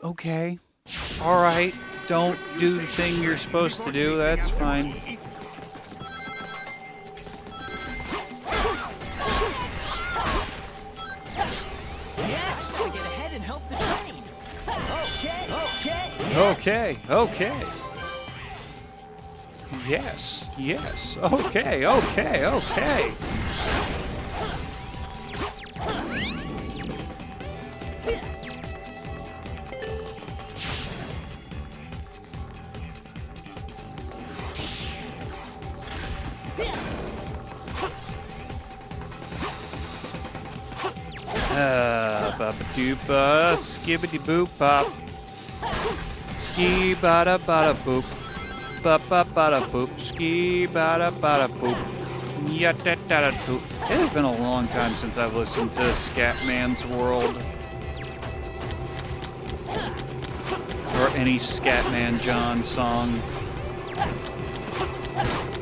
Okay. Alright. Don't do the thing you're supposed to do. That's fine. Yes, to get ahead and help the train. Okay. Okay. Okay. Yes. Yes. Okay. Okay. Okay. Ba-ba-doopa, skibbity-boop-bop. Ski-bada-bada-boop. Ba-ba-bada-boop. Ski-bada-bada-boop. Ya-da-da-da-doop. It has been a long time since I've listened to Scatman's World. Or any Scatman John song.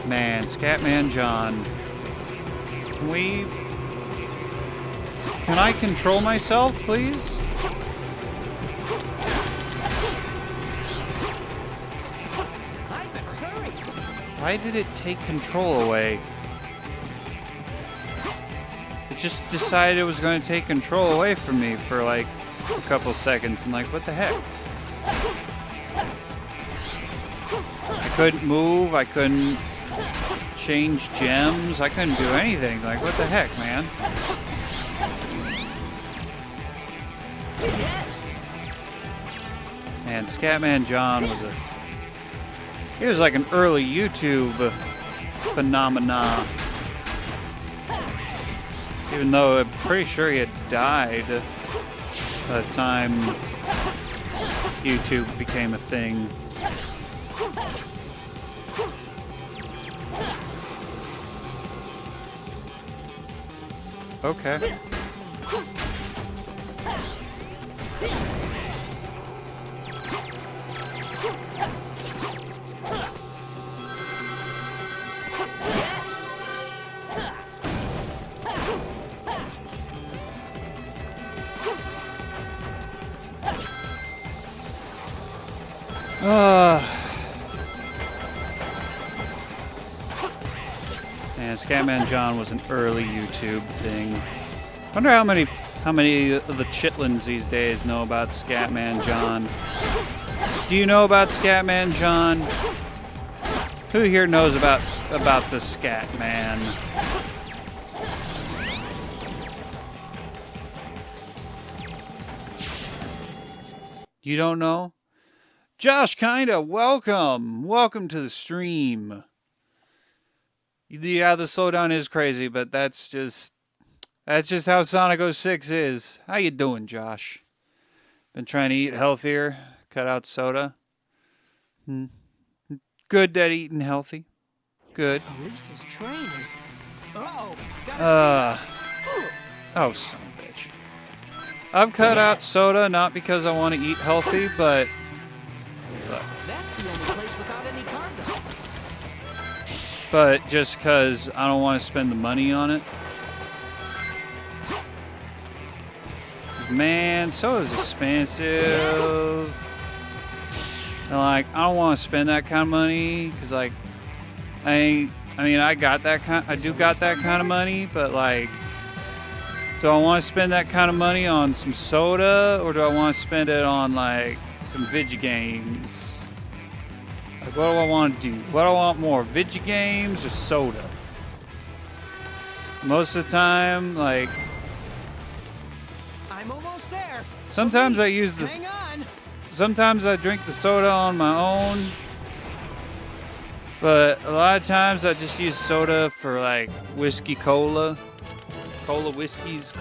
Man, Scatman John. Can I control myself, please? Why did it take control away? It just decided it was going to take control away from me for like a couple seconds, and like, what the heck? I couldn't move, I couldn't change gems, I couldn't do anything. Like, what the heck, man? Yes. Man, Scatman John he was like an early YouTube phenomena. Even though I'm pretty sure he had died by the time YouTube became a thing. Okay. Man, Scatman John was an early YouTube thing. Wonder how many of the chitlins these days know about Scatman John. Do you know about Scatman John? Who here knows about the Scatman? You don't know? Josh, kinda, welcome to the stream. Yeah, the slowdown is crazy, but that's just how Sonic 06 is. How you doing, Josh? Been trying to eat healthier, cut out soda. Good that eating healthy. Good. Lisa's train is. Oh, son of a bitch. I've cut out soda not because I want to eat healthy, but that's the only place without any cargo. But just because I don't want to spend the money on it. Man, soda's expensive. And like, I don't want to spend that kind of money because like, I got that kind. I do got that kind of money, but like, do I want to spend that kind of money on some soda, or do I want to spend it on like some video games? Like, what do I want to do? What do I want more, video games or soda? Most of the time, like, I'm almost there. sometimes I use this. Hang on. Sometimes I drink the soda on my own, but a lot of times I just use soda for like whiskey cola whiskeys,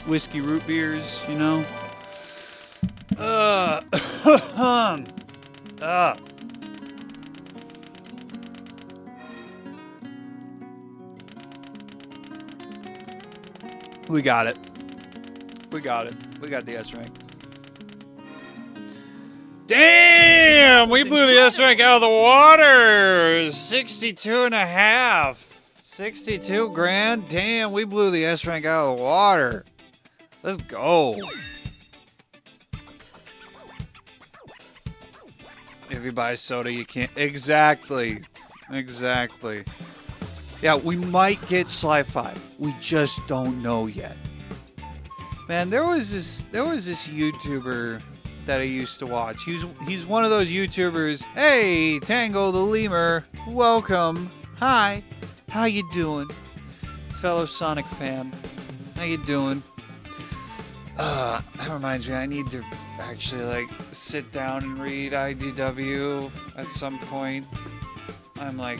whiskey root beers, you know. We got it. We got the S rank. Damn! We blew the S rank out of the water! 62 and a half. 62 grand? Damn, we blew the S rank out of the water. Let's go. If you buy soda, you can't. Exactly. Yeah, we might get Sly 5. We just don't know yet. Man, there was this YouTuber that I used to watch. He's one of those YouTubers. Hey, Tango the Lemur, welcome. Hi, how you doing, fellow Sonic fan? How you doing? That reminds me, I need to actually sit down and read IDW at some point. I'm like,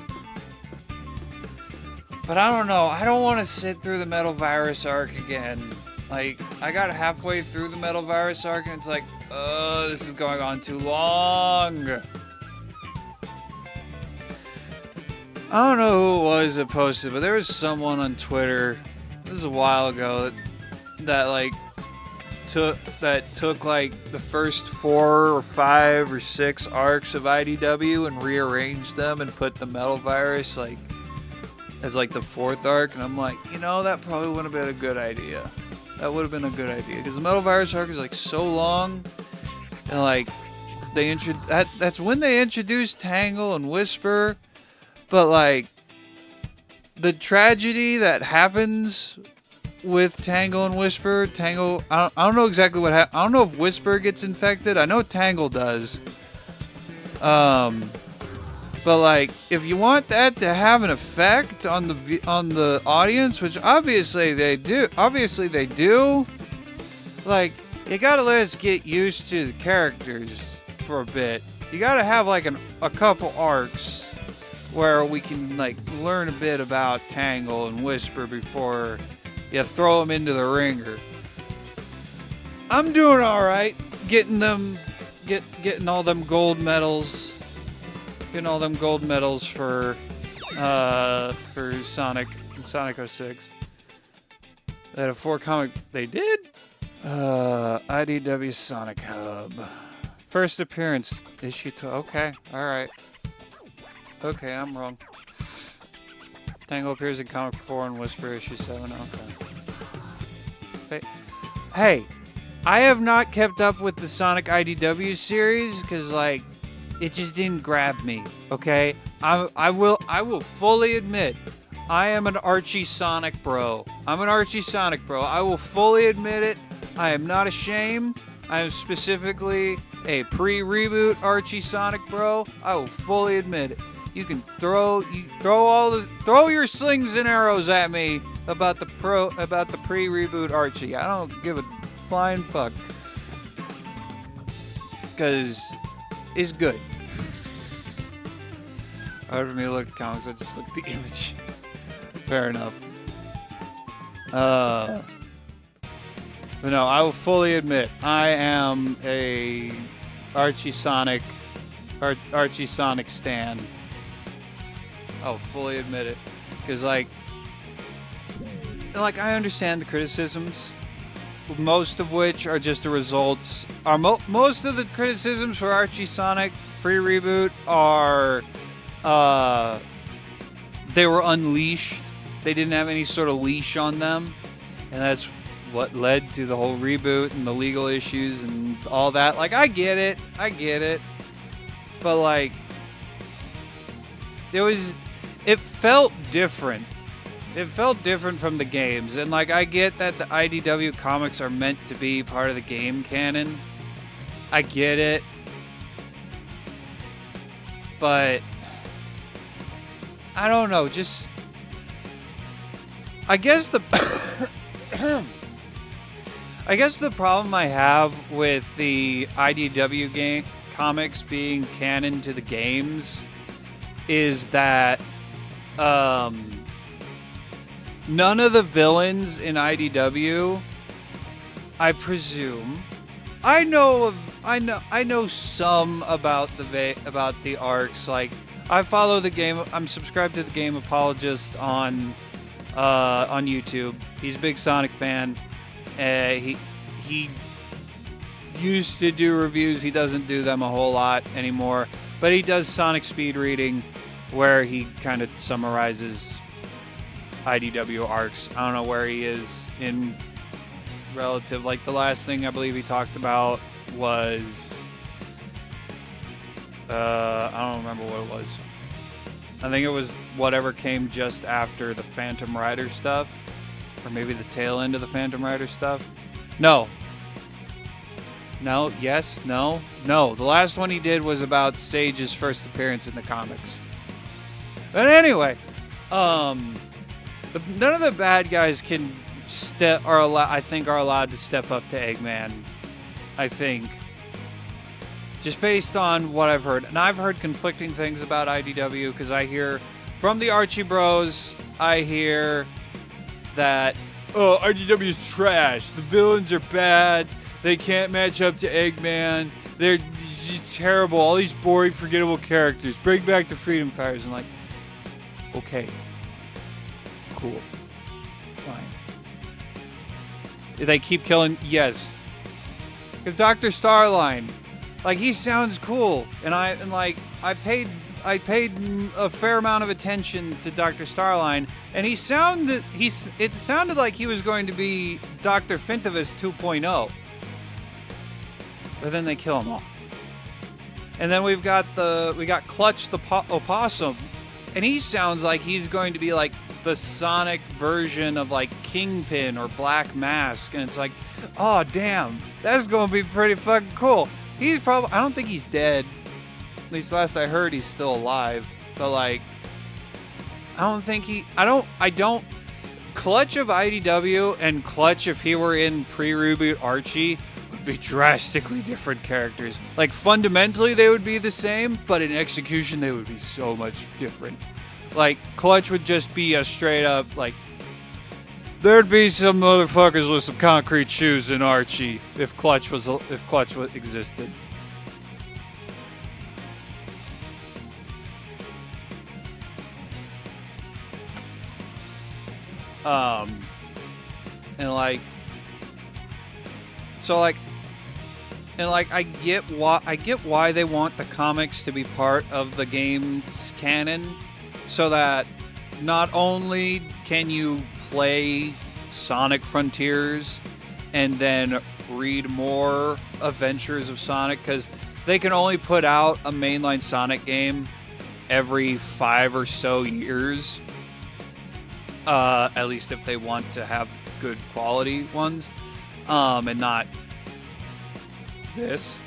but I don't know. I don't want to sit through the Metal Virus arc again. Like, I got halfway through the Metal Virus arc and it's like, this is going on too long. I don't know who it was that posted, but there was someone on Twitter, this was a while ago, that took the first 4 or 5 or 6 arcs of IDW and rearranged them and put the Metal Virus as the 4th arc, and I'm like, that probably wouldn't have been a good idea. That would have been a good idea because the Metal Virus arc is so long, and that's when they introduced Tangle and Whisper, but the tragedy that happens with Tangle and Whisper, I don't know exactly what happened. I don't know if Whisper gets infected. I know Tangle does. But if you want that to have an effect on the audience, which obviously they do, you gotta let us get used to the characters for a bit. You gotta have a couple arcs where we can learn a bit about Tangle and Whisper before you throw them into the ringer. I'm doing all right, getting all them gold medals. Getting all them gold medals for Sonic 06. They had a 4 comic. They did? IDW Sonic Hub. First appearance, issue 2. Okay, alright. Okay, I'm wrong. Tangle appears in comic 4 and Whisper issue 7. Okay. Hey, I have not kept up with the Sonic IDW series because it just didn't grab me, okay? I will fully admit, I am an Archie Sonic bro. I'm an Archie Sonic bro. I will fully admit it. I am not ashamed. I am specifically a pre-reboot Archie Sonic bro. I will fully admit it. You can throw your slings and arrows at me about the pre-reboot Archie. I don't give a flying fuck. Cause it's good. Hard for me to look at comics, I just look at the image. Fair enough. But no, I will fully admit I am a Archie Sonic stan. I'll fully admit it, because I understand the criticisms, most of which are just the results. Most of the criticisms for Archie Sonic pre-reboot are they were unleashed. They didn't have any sort of leash on them, and that's what led to the whole reboot and the legal issues and all that. I get it, but it felt different. It felt different from the games, and I get that the IDW comics are meant to be part of the game canon. I get it, but I don't know. Just I guess the problem I have with the IDW game comics being canon to the games is that none of the villains in IDW, I presume, I know some about the arcs. I follow the game. I'm subscribed to the Game Apologist on YouTube. He's a big Sonic fan. He used to do reviews. He doesn't do them a whole lot anymore, but he does Sonic speed reading, where he kind of summarizes IDW arcs. I don't know where he is in relative. The last thing I believe he talked about was I don't remember what it was. I think it was whatever came just after the Phantom Rider stuff. Or maybe the tail end of the Phantom Rider stuff. No. No, yes, no. No, the last one he did was about Sage's first appearance in the comics. But anyway, none of the bad guys are allowed to step up to Eggman. I think. Just based on what I've heard. And I've heard conflicting things about IDW because I hear from the Archie bros, I hear that, oh, IDW is trash. The villains are bad. They can't match up to Eggman. They're just terrible. All these boring, forgettable characters. Bring back the Freedom Fighters. And like, okay. Cool. Fine. They keep killing, yes. Because Dr. Starline, like, he sounds cool, and I paid a fair amount of attention to Dr. Starline, and it sounded like he was going to be Dr. Fintivus 2.0, but then they kill him off. And then we got Clutch the Opossum, and he sounds like he's going to be like the Sonic version of like Kingpin or Black Mask, and it's like, oh damn, that's gonna be pretty fucking cool. I don't think he's dead. At least last I heard, he's still alive. But like, Clutch of IDW and Clutch, if he were in pre-reboot Archie, would be drastically different characters. Like, fundamentally, they would be the same, but in execution, they would be so much different. Like, Clutch would just be a straight up, like, there'd be some motherfuckers with some concrete shoes in Archie if Clutch existed. I get why they want the comics to be part of the game's canon, so that not only can you play Sonic Frontiers and then read more Adventures of Sonic, because they can only put out a mainline Sonic game every 5 or so years, at least if they want to have good quality ones, and not this.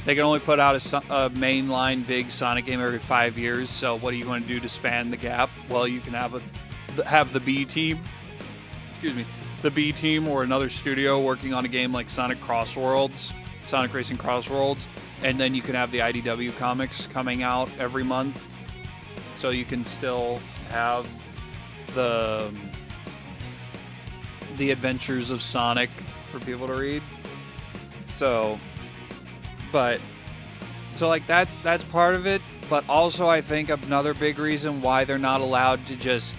They can only put out a mainline big Sonic game every 5 years, so what are you going to do to span the gap? Well, you can have the B team, the B team or another studio working on a game like Sonic Racing Crossworlds, and then you can have the IDW comics coming out every month, so you can still have the Adventures of Sonic for people to read. So that's part of it, but also I think another big reason why they're not allowed to just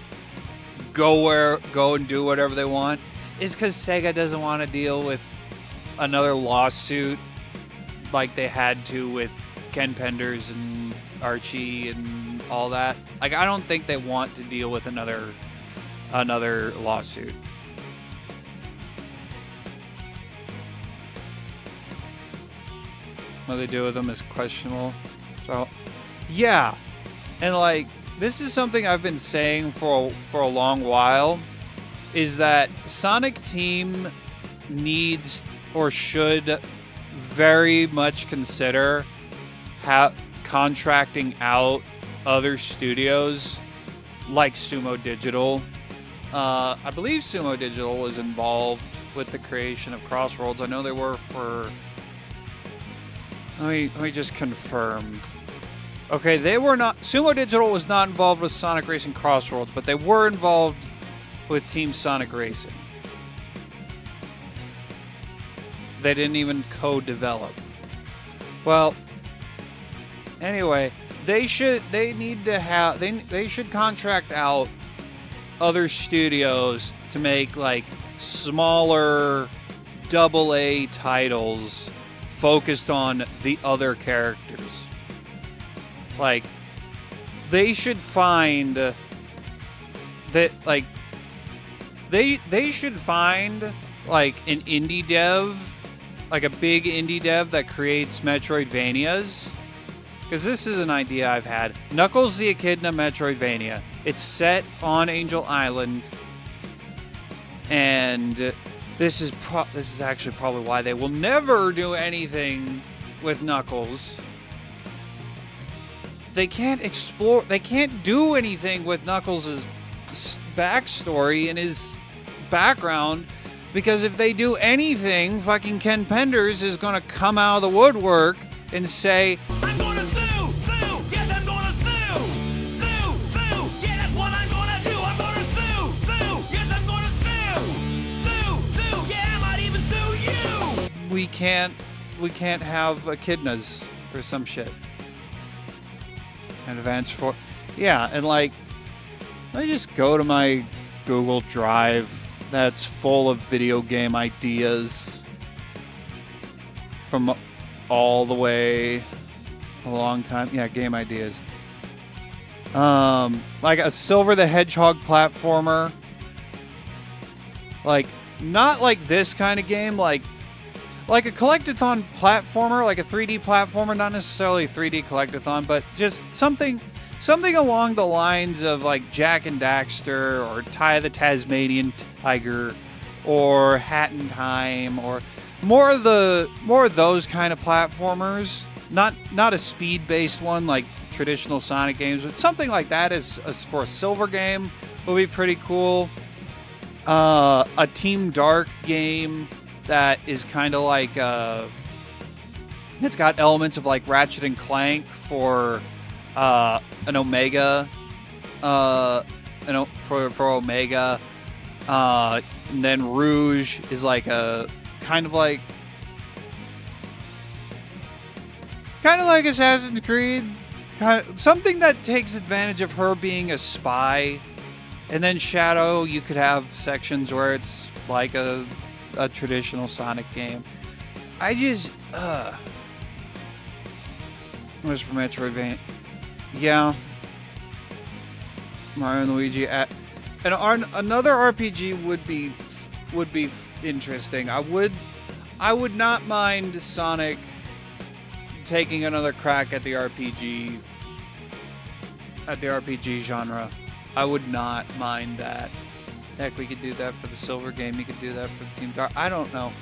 go and do whatever they want is because Sega doesn't want to deal with another lawsuit like they had to with Ken Penders and Archie and all that. Like, I don't think they want to deal with another lawsuit. What they do with them is questionable. So, yeah. And like, this is something I've been saying for a long while, is that Sonic Team needs or should very much consider contracting out other studios like Sumo Digital. I believe Sumo Digital was involved with the creation of Crossworlds. I know they were for... Let me just confirm. Okay, they were not... Sumo Digital was not involved with Sonic Racing Crossworlds, but they were involved with Team Sonic Racing. They didn't even co-develop. Well, anyway, they should contract out other studios to make like smaller AA titles focused on the other characters. Like, they should find that, like, they should find like an indie dev like a big indie dev that creates Metroidvanias. Because this is an idea I've had. Knuckles the Echidna Metroidvania. It's set on Angel Island. And this is actually probably why they will never do anything with Knuckles. They can't explore, they can't do anything with Knuckles' backstory and his background, because if they do anything, fucking Ken Penders is gonna come out of the woodwork and say, I'm gonna sue, yes I'm gonna sue, yeah that's what I'm gonna do, I'm gonna sue, yes I'm gonna sue, yeah I might even sue you. we can't have echidnas or some shit. And advanced for, yeah, and like, I just go to my Google Drive that's full of video game ideas from all the way a long time. Yeah, game ideas. Like a Silver the Hedgehog platformer. Like, not like this kind of game, like a collectathon platformer, like a 3D platformer, not necessarily a 3D collectathon, but just something along the lines of like Jack and Daxter or Ty the Tasmanian Tiger or Hat in Time, or more of those kind of platformers. Not a speed-based one like traditional Sonic games, but something like that as for a Silver game would be pretty cool. A Team Dark game that is kind of like it's got elements of like Ratchet and Clank for an Omega, for Omega, and then Rouge is like a kind of like Assassin's Creed, kind of something that takes advantage of her being a spy. And then Shadow, you could have sections where it's like a traditional Sonic game. I just, what's for Metroidvania? Yeah. Mario and Luigi. And another RPG would be interesting. I would not mind Sonic taking another crack at the RPG genre. I would not mind that. Heck, we could do that for the Silver game. You could do that for the Team Dark. I don't know.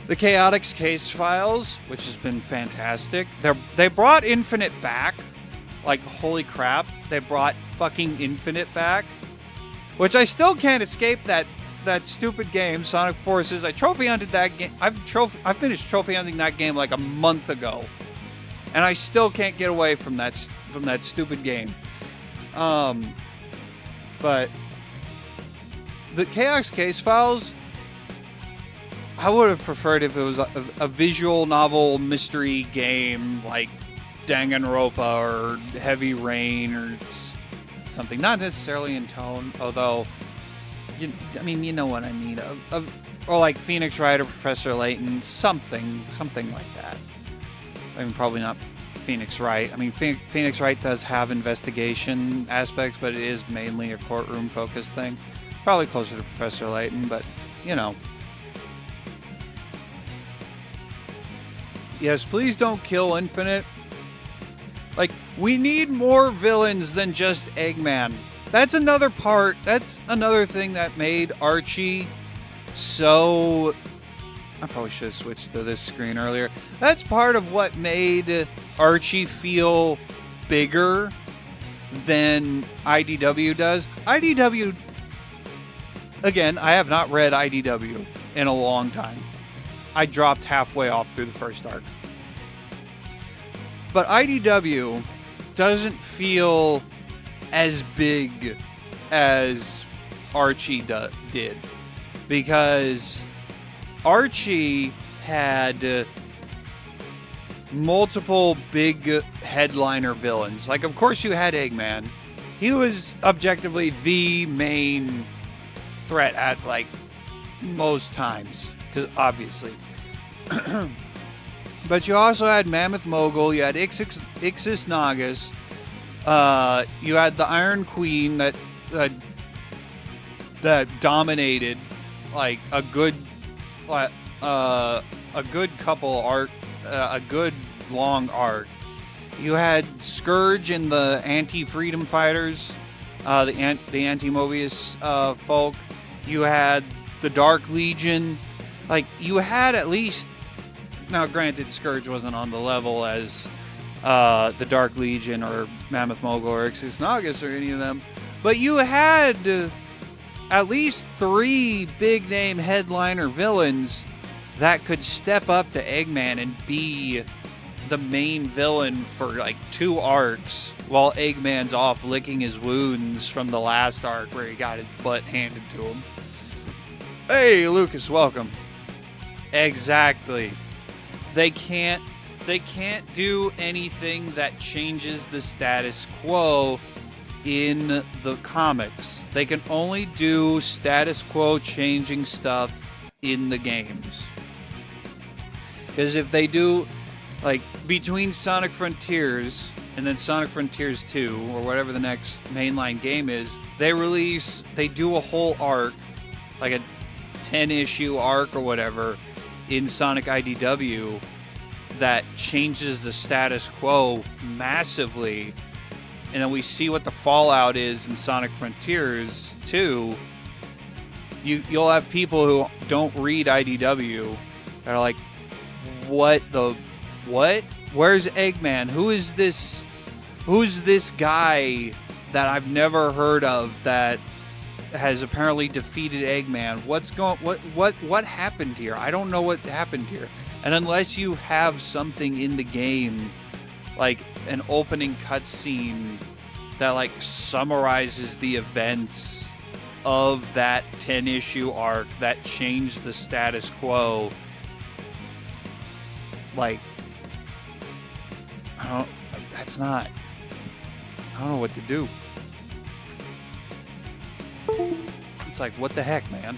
The Chaotix Case Files, which has been fantastic. They brought Infinite back. Like, holy crap. They brought fucking Infinite back. Which I still can't escape that stupid game, Sonic Forces. I trophy hunted that game. I finished trophy hunting that game like a month ago. And I still can't get away from that stupid game. But the Chaos Case Files, I would have preferred if it was a visual novel mystery game like Danganronpa or Heavy Rain or something. Not necessarily in tone, although, you know what I mean. Or like Phoenix Wright or Professor Layton, something like that. I mean, probably not Phoenix Wright. I mean, Phoenix Wright does have investigation aspects, but it is mainly a courtroom-focused thing. Probably closer to Professor Layton, but, you know. Yes, please don't kill Infinite. Like, we need more villains than just Eggman. That's another thing that made Archie so... I probably should have switched to this screen earlier. That's part of what made Archie feel bigger than IDW does. IDW, again, I have not read IDW in a long time. I dropped halfway off through the first arc. But IDW doesn't feel as big as Archie did. Because Archie had multiple big headliner villains. Like, of course, you had Eggman. He was objectively the main threat at, like, most times. Because, obviously. But you also had Mammoth Mogul. You had Ixis Nagas. You had the Iron Queen that dominated like a good couple arc, a good long arc. You had Scourge and the anti-freedom fighters, the anti-Mobius folk. You had the Dark Legion. Like, you had at least... Now, granted, Scourge wasn't on the level as the Dark Legion or Mammoth Mogul or Ixis Nagus or any of them. But you had at least 3 big-name headliner villains that could step up to Eggman and be the main villain for, like, 2 arcs while Eggman's off licking his wounds from the last arc where he got his butt handed to him. Hey, Lucas, welcome. Exactly. They can't do anything that changes the status quo in the comics. They can only do status quo changing stuff in the games. Because if they do, like, between Sonic Frontiers and then Sonic Frontiers 2, or whatever the next mainline game is, they do a whole arc, like a 10-issue arc or whatever, in Sonic IDW that changes the status quo massively. And then we see what the fallout is in Sonic Frontiers 2. You'll have people who don't read IDW that are like, what? Where's Eggman? Who's this guy that I've never heard of that has apparently defeated Eggman? What happened here? I don't know what happened here. And unless you have something in the game, like an opening cutscene that like summarizes the events of that 10-issue arc that changed the status quo, like, I don't know what to do. It's like, what the heck, man?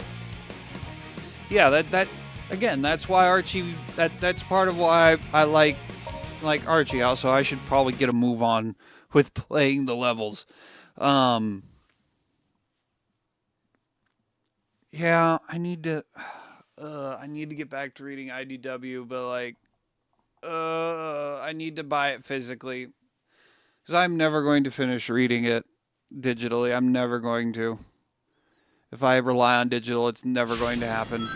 Yeah, that again, that's why Archie, that's part of why I like Archie. Also, I should probably get a move on with playing the levels. Yeah, I need to get back to reading IDW, but like, I need to buy it physically, because I'm never going to finish reading it digitally. I'm never going to. If I rely on digital, it's never going to happen.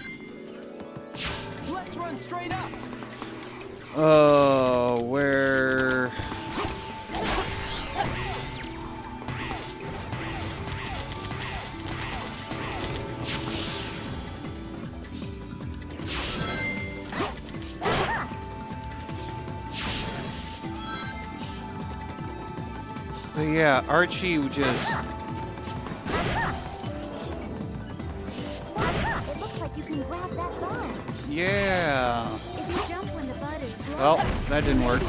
Let's run straight up. Oh, where? But yeah, Archie just... It looks like you can grab that bud. Yeah. If you jump when the bud is blown, Well, that didn't work.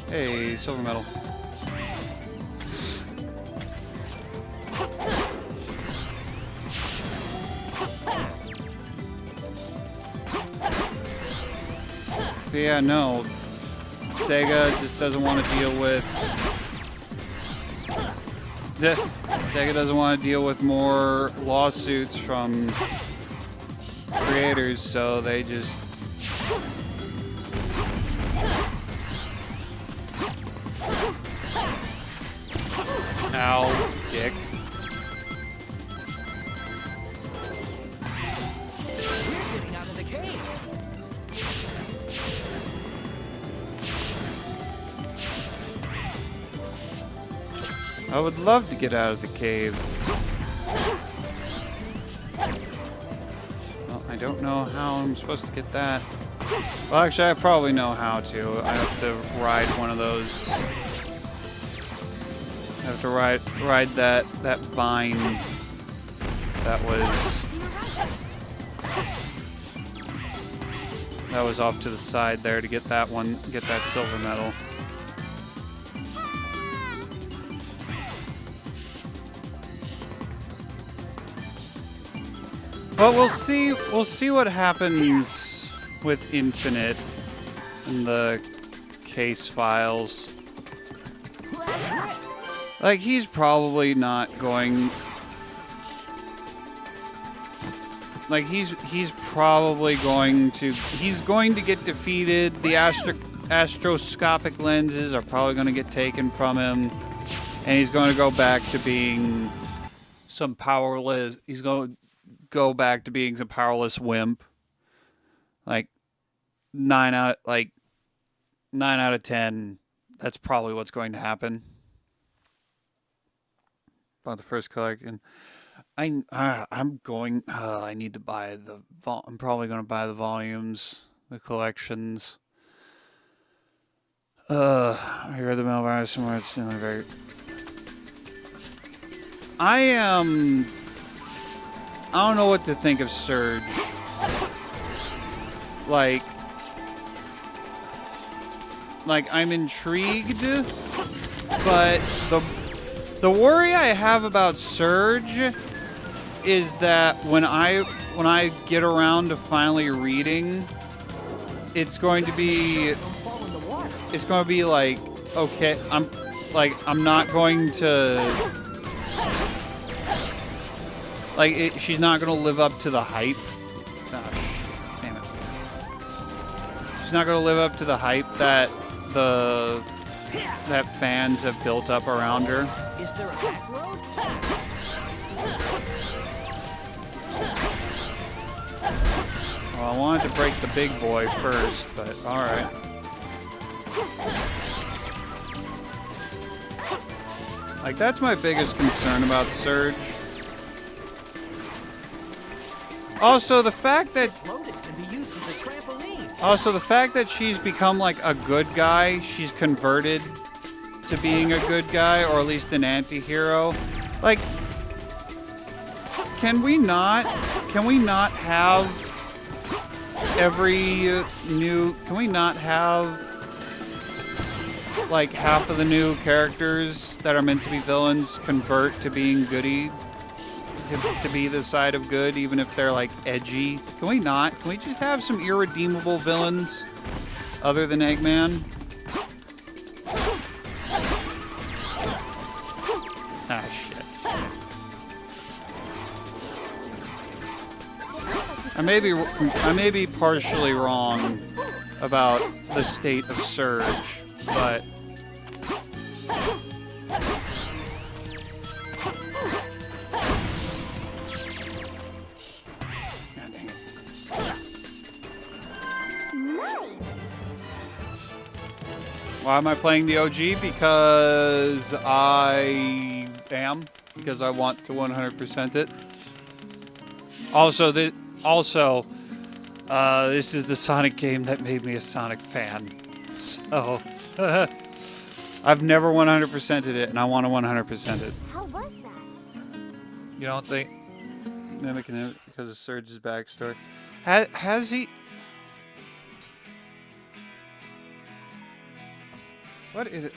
Hey, silver medal. But yeah, no. Sega just doesn't want to deal with... Sega doesn't want to deal with more lawsuits from creators, so they just... Ow, dick. We're getting out of the cave. I would love to get out of the cave. Well, I don't know how I'm supposed to get that. Well, actually, I probably know how to. I have to ride one of those. I have to ride that vine that was off to the side there to get that one, get that silver medal. But we'll see what happens with Infinite and the case files. Like, he's probably not going... like he's probably going to get defeated. The astroscopic lenses are probably going to get taken from him, and he's going to go back to being some powerless. He's going to go back to being some powerless wimp. Like 9 out of 10. That's probably what's going to happen. About the first collection. I'm going. I need to buy the. I'm probably going to buy the volumes, the collections. I read the mailbag somewhere. It's very. I don't know what to think of Surge. Like I'm intrigued, but the worry I have about Surge is that when I get around to finally reading, it's going to be like, okay, I'm not going to like she's not going to live up to the hype. Oh, damn it. She's not going to live up to the hype that fans have built up around her. Is there a back road? Well, I wanted to break the big boy first, but alright. Like, that's my biggest concern about Surge. Also, the fact that... This lotus can be used as a trampoline. Also, the fact that she's become, like, a good guy, she's converted to being a good guy, or at least an anti-hero. Like, can we not have like half of the new characters that are meant to be villains convert to being goody, to be the side of good, even if they're like edgy? Can we not? Can we just have some irredeemable villains other than Eggman? Ah, shit. I may be partially wrong about the state of Surge, but God dang it. Nice. Why am I playing the OG? Because I am. Because I want to 100% it. Also, this is the Sonic game that made me a Sonic fan. So, I've never 100%ed it, and I want to 100% it. How was that? You don't think? Mimicking it because of Surge's backstory. Has he? What is it?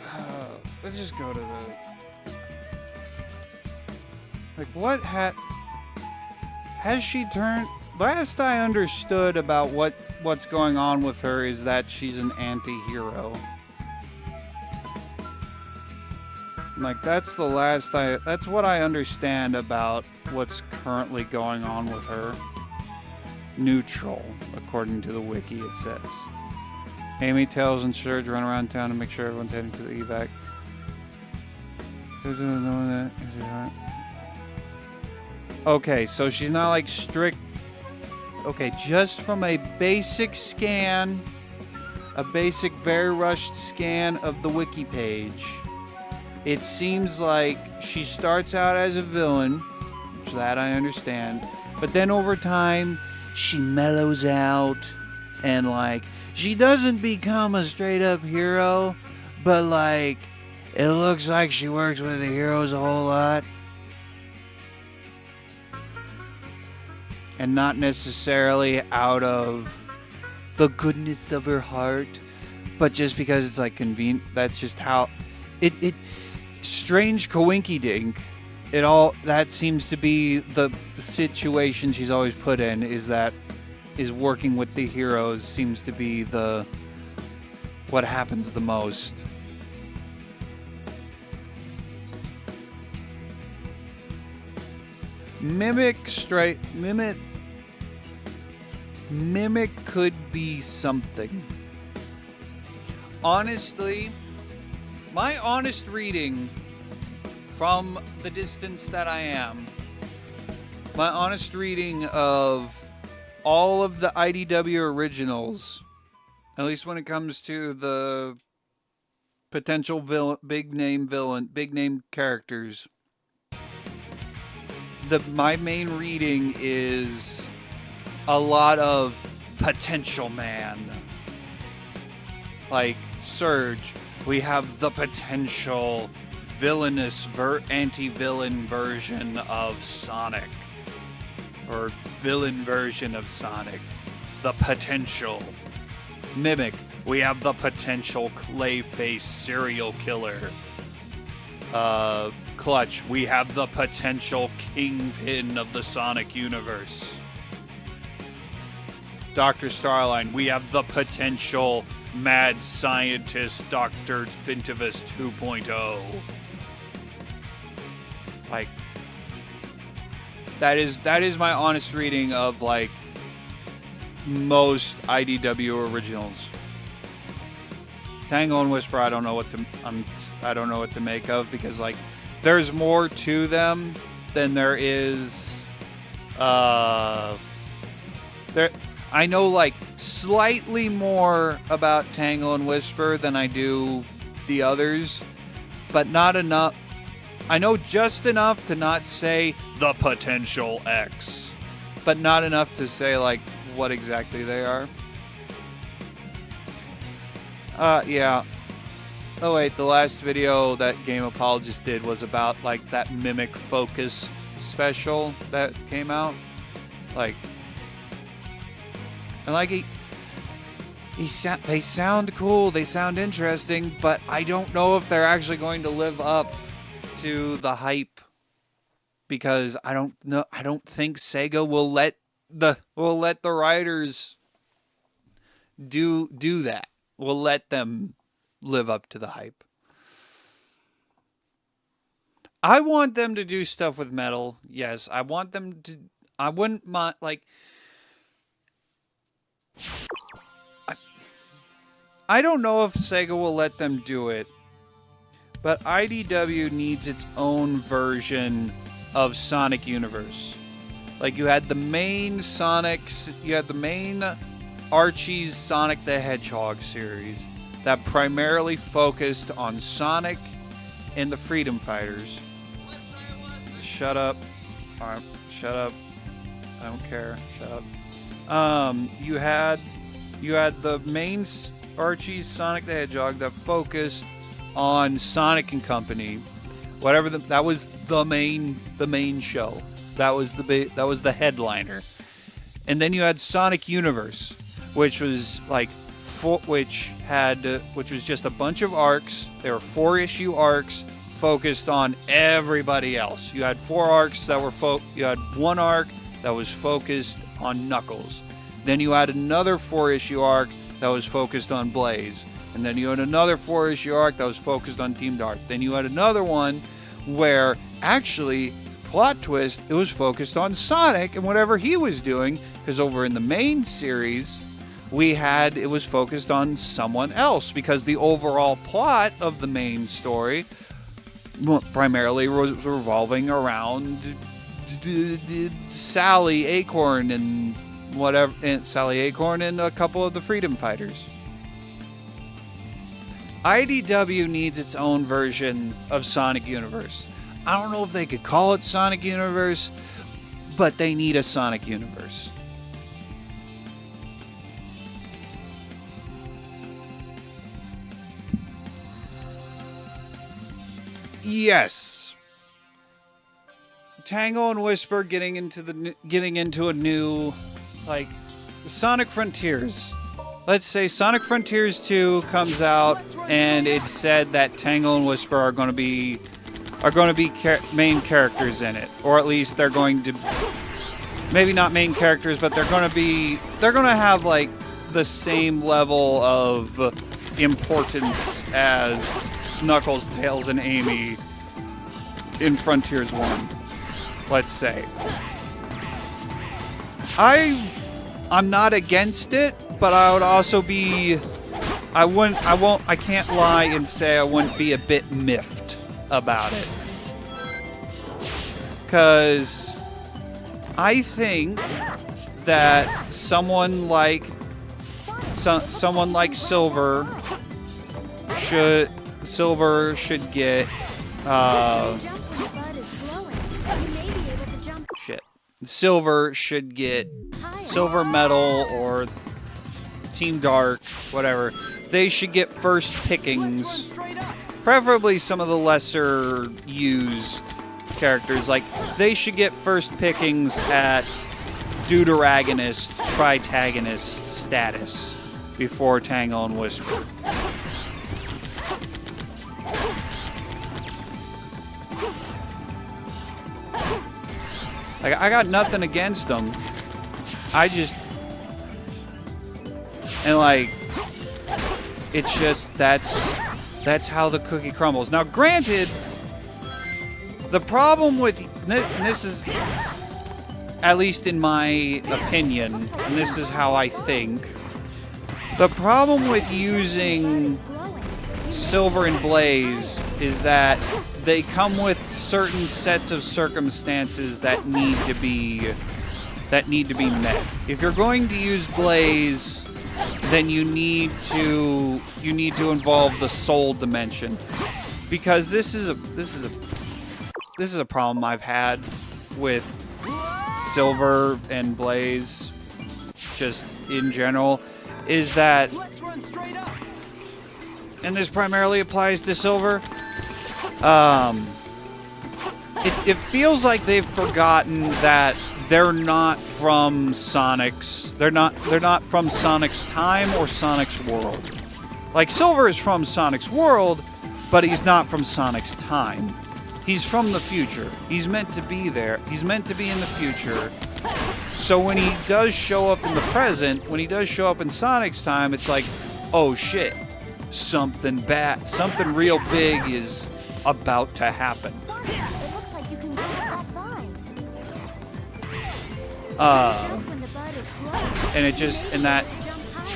Let's just go to the... Like, what has she turned... Last I understood about what's going on with her is that she's an anti-hero. Like, that's what I understand about what's currently going on with her. Neutral, according to the wiki, it says. Amy, Tails, and Surge run around town to make sure everyone's heading to the evac. Okay, so she's not like strict. Okay, just from a basic scan, a basic very rushed scan of the wiki page, it seems like she starts out as a villain, which that I understand, but then over time she mellows out and like she doesn't become a straight up hero, but like it looks like she works with the heroes a whole lot. And not necessarily out of the goodness of her heart, but just because it's like convenient. That's just how it strange coinky dink. It all that seems to be the situation she's always put in, is working with the heroes seems to be what happens the most. Mimic Mimic could be something. Honestly, my honest reading from the distance that I am, my honest reading of all of the IDW originals, at least when it comes to the potential villain, big name characters, my main reading is a lot of potential man. Like Surge, we have the potential villainous anti-villain version of Sonic, or villain version of Sonic. The potential. Mimic, we have the potential Clayface serial killer. Clutch, we have the potential kingpin of the Sonic universe. Dr. Starline, we have the potential mad scientist Dr. Fintivus 2.0. Like, that is my honest reading of like most IDW originals. Tangle and Whisper, I don't know what to make of, because like there's more to them than there is there. I know like slightly more about Tangle and Whisper than I do the others, but not enough. I know just enough to not say the potential X, but not enough to say like what exactly they are. Yeah. Oh wait, the last video that Game Apologist did was about like that Mimic focused special that came out. Like, and like they sound cool, they sound interesting, but I don't know if they're actually going to live up to the hype, because I don't think Sega will let the writers do that. We'll let them live up to the hype. I want them to do stuff with metal. Yes, I want them to. I wouldn't mind, like, I don't know if Sega will let them do it, but IDW needs its own version of Sonic Universe. Like, you had the main Archie's Sonic the Hedgehog series that primarily focused on Sonic and the Freedom Fighters. Shut up. Alright, shut up. I don't care. Shut up. You had the main Archie's Sonic the Hedgehog that focused on Sonic and Company. Whatever that was the main show. That was the headliner. And then you had Sonic Universe, which was like which was just a bunch of arcs. They were 4-issue arcs focused on everybody else. You had 4 arcs that were you had one arc that was focused on Knuckles. Then you had another 4-issue arc that was focused on Blaze. And then you had another 4-issue arc that was focused on Team Dark. Then you had another one where, actually, plot twist, it was focused on Sonic and whatever he was doing, because over in the main series, it was focused on someone else, because the overall plot of the main story primarily was revolving around Sally Acorn and a couple of the Freedom Fighters. IDW needs its own version of Sonic Universe. I don't know if they could call it Sonic Universe, but they need a Sonic Universe. Yes. Tangle and Whisper getting into a new, like, Sonic Frontiers. Let's say Sonic Frontiers 2 comes out, and it's said that Tangle and Whisper are going to be main characters in it, or at least they're going to, maybe not main characters, but they're going to have like the same level of importance as Knuckles, Tails, and Amy in Frontiers 1. Let's say. I'm not against it, but I would also be, I can't lie and say I wouldn't be a bit miffed about it. Because I think that someone like Silver should get Silver should get silver medal or Team Dark, whatever. They should get first pickings. Preferably some of the lesser used characters. Like, they should get first pickings at deuteragonist, tritagonist status before Tangle and Whisper. Like, I got nothing against them. I just... And, like... It's just, that's how the cookie crumbles. Now, granted, the problem with... And this is... At least in my opinion, and this is how I think. The problem with using Silver and Blaze is that they come with certain sets of circumstances that need to be met. If you're going to use Blaze, then you need to involve the soul dimension, because this is a problem I've had with Silver and Blaze, just in general, is that, and this primarily applies to Silver, it feels like they've forgotten that they're not from Sonic's, they're not from Sonic's time or Sonic's world. Like, Silver is from Sonic's world, but he's not from Sonic's time. He's from the future. He's meant to be there. He's meant to be in the future. So when he does show up in the present, when he does show up in Sonic's time, it's like, oh shit, something bad, something real big is about to happen. Sonic, it looks like you can get that vine. Jump when the bud is glowing. And it just, and that,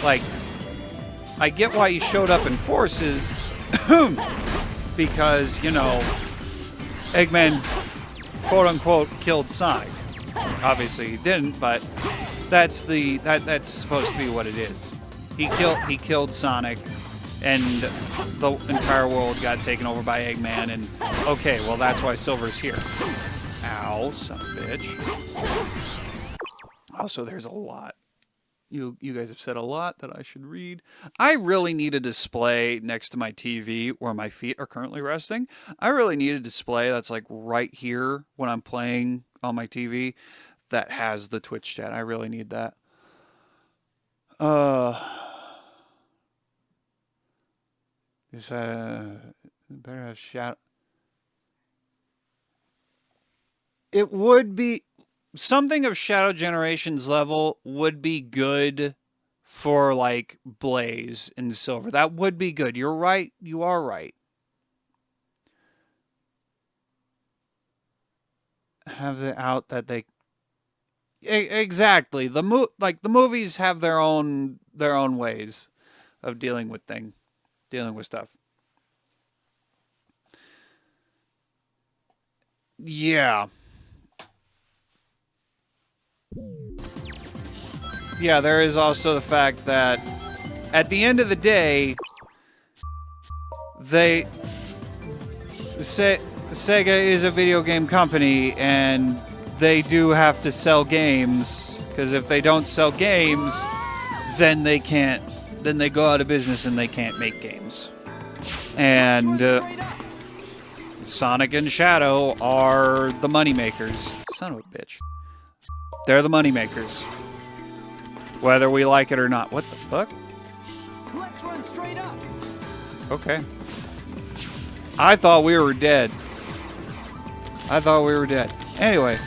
like, I get why he showed up in Forces, because, you know, Eggman, quote-unquote, killed Sonic. Obviously he didn't, but that's supposed to be what it is. He killed Sonic, and the entire world got taken over by Eggman, and okay, well, that's why Silver's here. Ow, son of a bitch. Also, there's a lot. You guys have said a lot that I should read. I really need a display next to my TV where my feet are currently resting. I really need a display that's like right here when I'm playing on my TV that has the Twitch chat. I really need that. Better have shadow. It would be... Something of Shadow Generations level would be good for, like, Blaze and Silver. That would be good. You're right. You are right. Have the out that they... Exactly. The movies have their own ways of dealing with stuff. Yeah. Yeah, there is also the fact that at the end of the day, Sega is a video game company, and they do have to sell games, because if they don't sell games, then they go out of business and they can't make games. And Sonic and Shadow are the moneymakers. Son of a bitch. They're the moneymakers. Whether we like it or not. What the fuck? Let's run straight up. Okay. I thought we were dead. Anyway.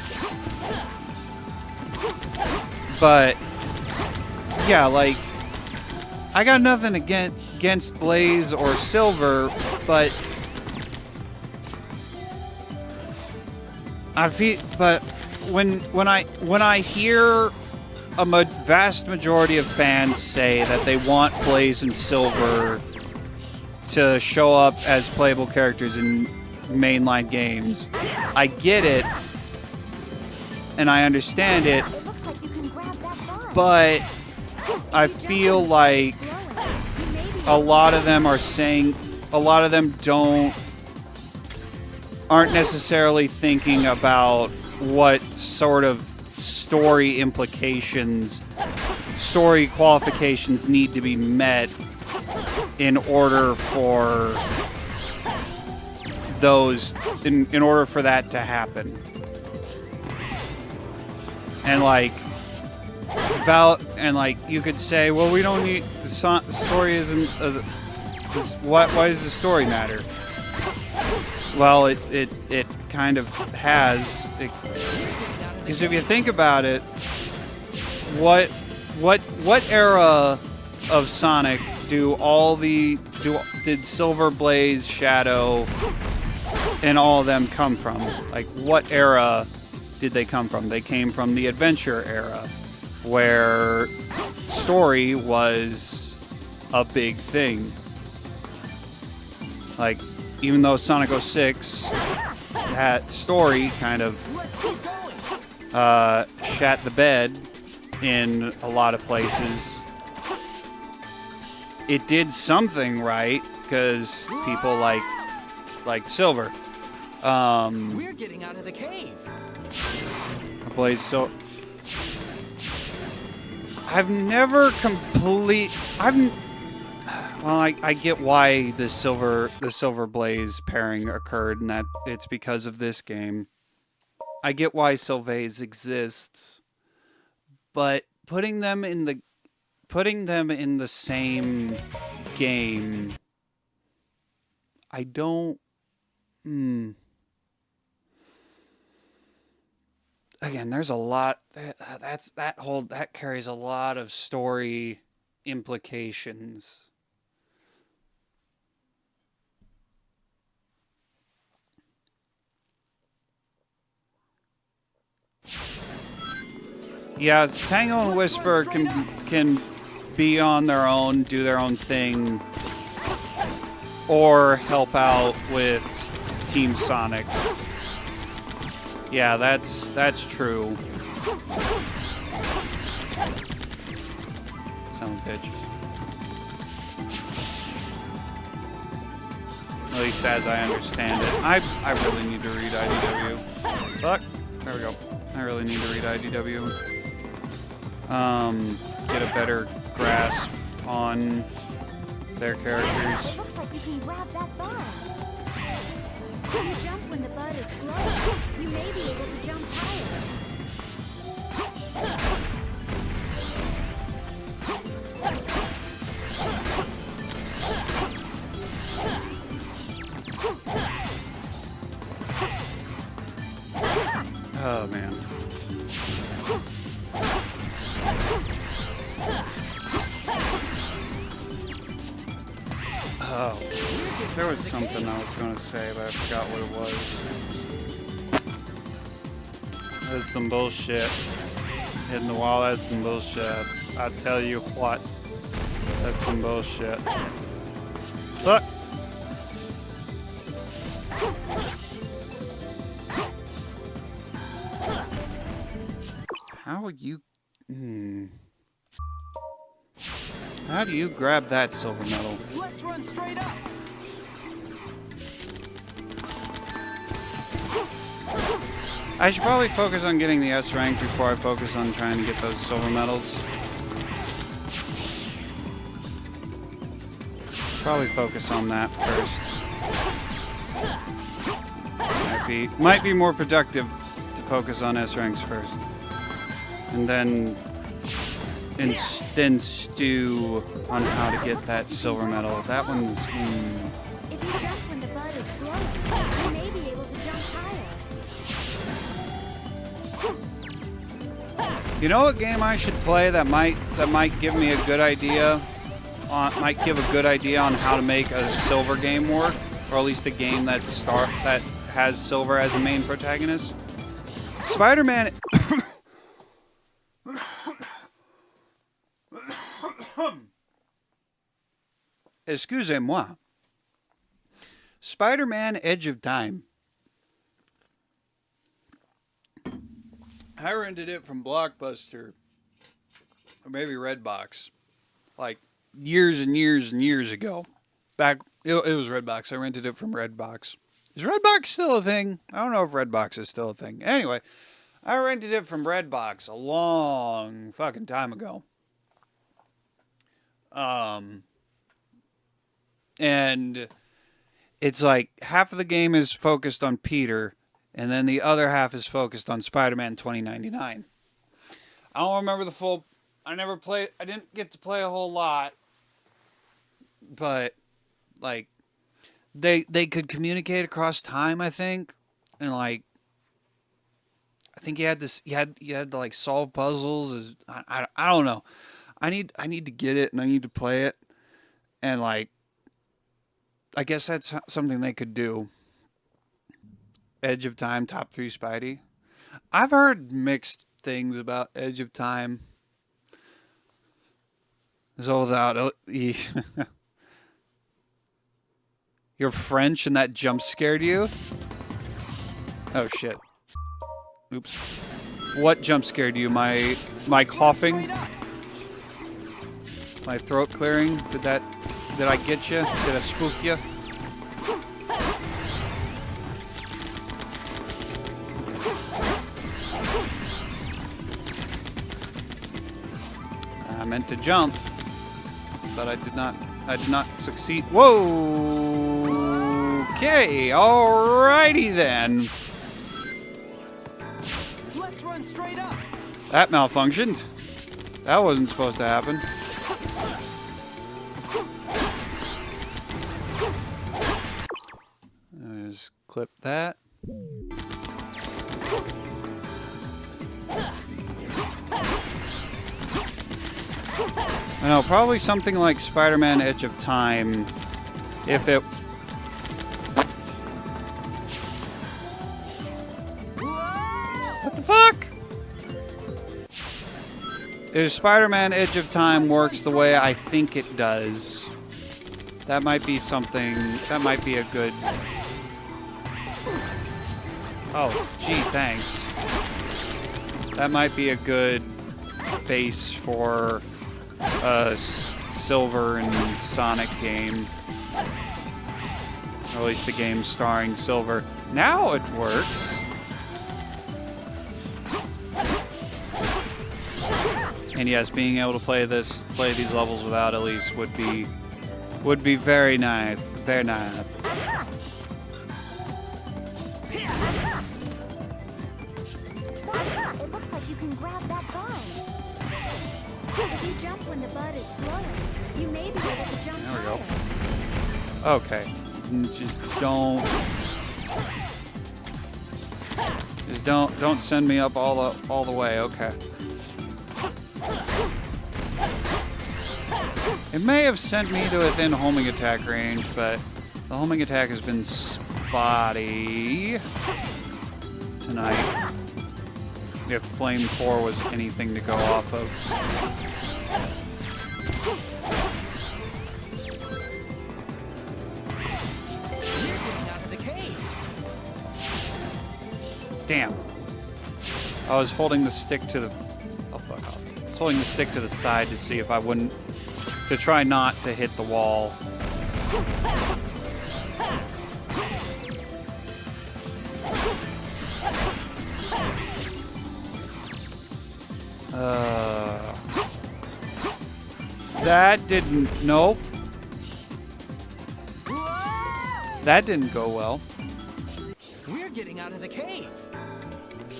But, yeah, like, I got nothing against Blaze or Silver, but when I hear vast majority of fans say that they want Blaze and Silver to show up as playable characters in mainline games. I get it, and I understand it, It looks like you can grab that vine. but I feel like a lot of them are saying, a lot of them aren't necessarily thinking about what sort of story implications, story qualifications need to be met in order for those, in order for that to happen. And like, you could say, well, we don't need, the story isn't, why does the story matter? Well, it kind of has, because if you think about it, what era of Sonic did Silver, Blaze, Shadow, and all of them come from? Like, what era did they come from? They came from the adventure era, where story was a big thing. Like, even though Sonic 06 had story kind of shat the bed in a lot of places, it did something right because people like Silver. We're getting out of the cave. Blaze, so I've never well, I get why the Silver Blaze pairing occurred, and that it's because of this game. I get why Sylvaise exists, but putting them in the same game, I don't. Again, there's a lot. That carries a lot of story implications. Yeah, Tango and Whisper can be on their own, do their own thing, or help out with Team Sonic. Yeah, that's true. Son of a bitch. At least as I understand it. I really need to read IDW. Fuck. There we go. I really need to read IDW. Get a better grasp on their characters. It looks like you can grab that vine. If you jump when the bud is glowing, you may be able to jump higher. Oh, man. Oh, there was something I was going to say, but I forgot what it was. That's some bullshit. Hitting the wall, that's some bullshit. I tell you what. That's some bullshit. Look! How would you... How do you grab that silver medal? Let's run straight up. I should probably focus on getting the S rank before I focus on trying to get those silver medals. Probably focus on that first. Might be more productive to focus on S ranks first. And then stew on how to get that silver medal. That one's... If you jump when the bud is glowing, you may be able to jump higher. You know what game I should play that might give me a good idea on how to make a silver game work, or at least a game that has Silver as a main protagonist? Spider-Man. Excusez-moi. Spider-Man Edge of Time. I rented it from Blockbuster. Or maybe Redbox. Like years and years and years ago. It was Redbox. I rented it from Redbox. Is Redbox still a thing? I don't know if Redbox is still a thing. Anyway, I rented it from Redbox a long fucking time ago. And it's like half of the game is focused on Peter, and then the other half is focused on Spider-Man 2099. I don't remember the full... I didn't get to play a whole lot, but, like, they could communicate across time, I think, and, like, I think you had to, like, solve puzzles. I don't know. I need to get it, and I need to play it, and, like, I guess that's something they could do. Edge of Time, top 3 Spidey. I've heard mixed things about Edge of Time. So without... You're French and that jump scared you? Oh, shit. Oops. What jump scared you? My coughing? My throat clearing? Did I get you? Did I spook you? I meant to jump, but I did not succeed. Whoa! Okay, alrighty then. Let's run straight up. That malfunctioned. That wasn't supposed to happen. Just clip that. I know, probably something like Spider-Man Edge of Time, if it... What the fuck? If Spider-Man Edge of Time works the way I think it does, that might be something, that might be a good... Oh, gee, thanks. That might be a good base for a Silver and Sonic game. Or at least the game starring Silver. Now it works. And yes, being able to play these levels without Elise would be very nice. Very nice. Sasha, it looks like you can grab that bud. If you jump when the bud is glowing, you may be able to jump There we go. higher. Okay. Just don't send me up all the way. Okay. It may have sent me to within homing attack range, but the homing attack has been spotty tonight. If Flame 4 was anything to go off of. You're getting out of the cave. Damn. I was holding the stick to the... Oh, fuck off. I was holding the stick to the side to see if I wouldn't... To try not to hit the wall. That didn't... Nope. That didn't go well. We're getting out of the cave.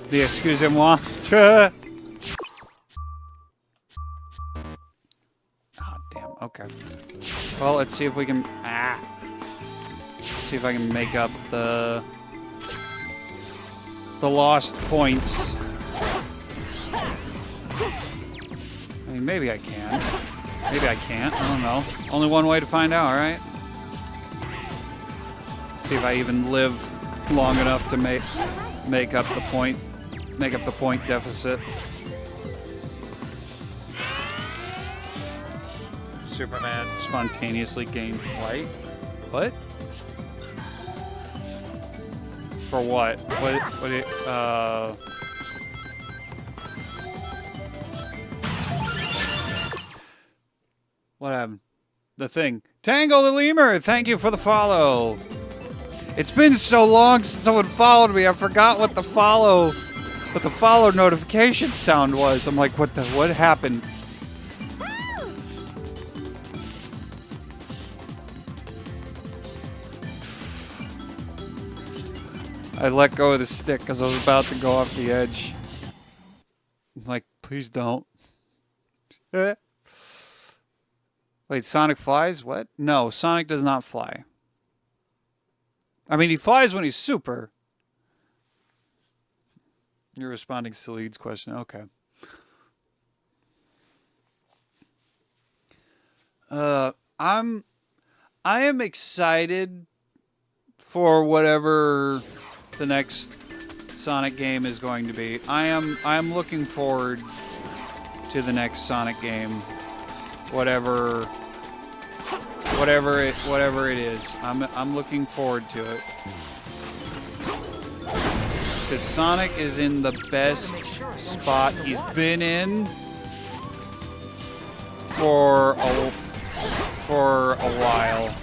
The excusez-moi. Ah, damn. Okay. Well, let's see if we can... Let's see if I can make up the lost points. I mean, maybe I can. Maybe I can't. I don't know. Only one way to find out, right? Let's see if I even live long enough to make up the point deficit. Superman spontaneously gain flight? What? For what? What it, What happened? The thing. Tangle the Lemur, thank you for the follow. It's been so long since someone followed me, I forgot what the follow notification sound was. I'm like, what happened? I let go of the stick because I was about to go off the edge. I'm like, please don't. Wait, Sonic flies? What? No, Sonic does not fly. I mean, he flies when he's super. You're responding to Leeds' question. Okay. I am excited for whatever the next Sonic game is going to be. I am looking forward to the next Sonic game. Whatever it is. I'm looking forward to it. Because Sonic is in the best spot he's been in for a while.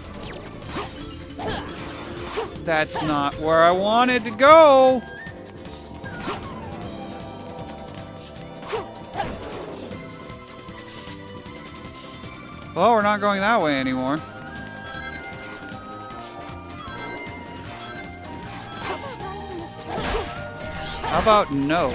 That's not where I wanted to go. Well, we're not going that way anymore. How about no?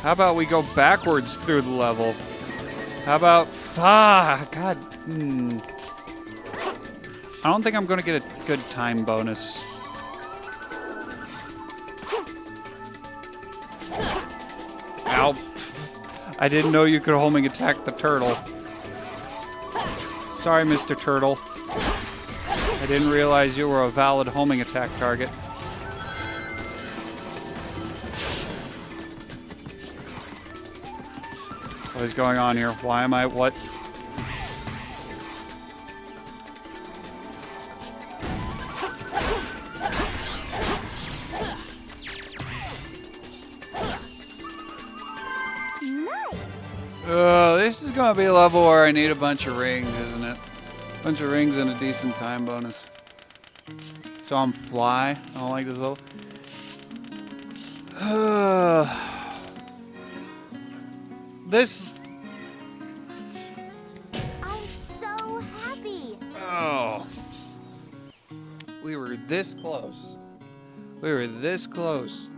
How about we go backwards through the level? How about... God. I don't think I'm going to get a good time bonus. Ow. I didn't know you could homing attack the turtle. Sorry, Mr. Turtle. I didn't realize you were a valid homing attack target. What is going on here? Why am I... What? This is going to be a level where I need a bunch of rings, isn't it? A bunch of rings and a decent time bonus. So I'm fly. I don't like this level. This... I'm so happy. Oh. We were this close. We were this close.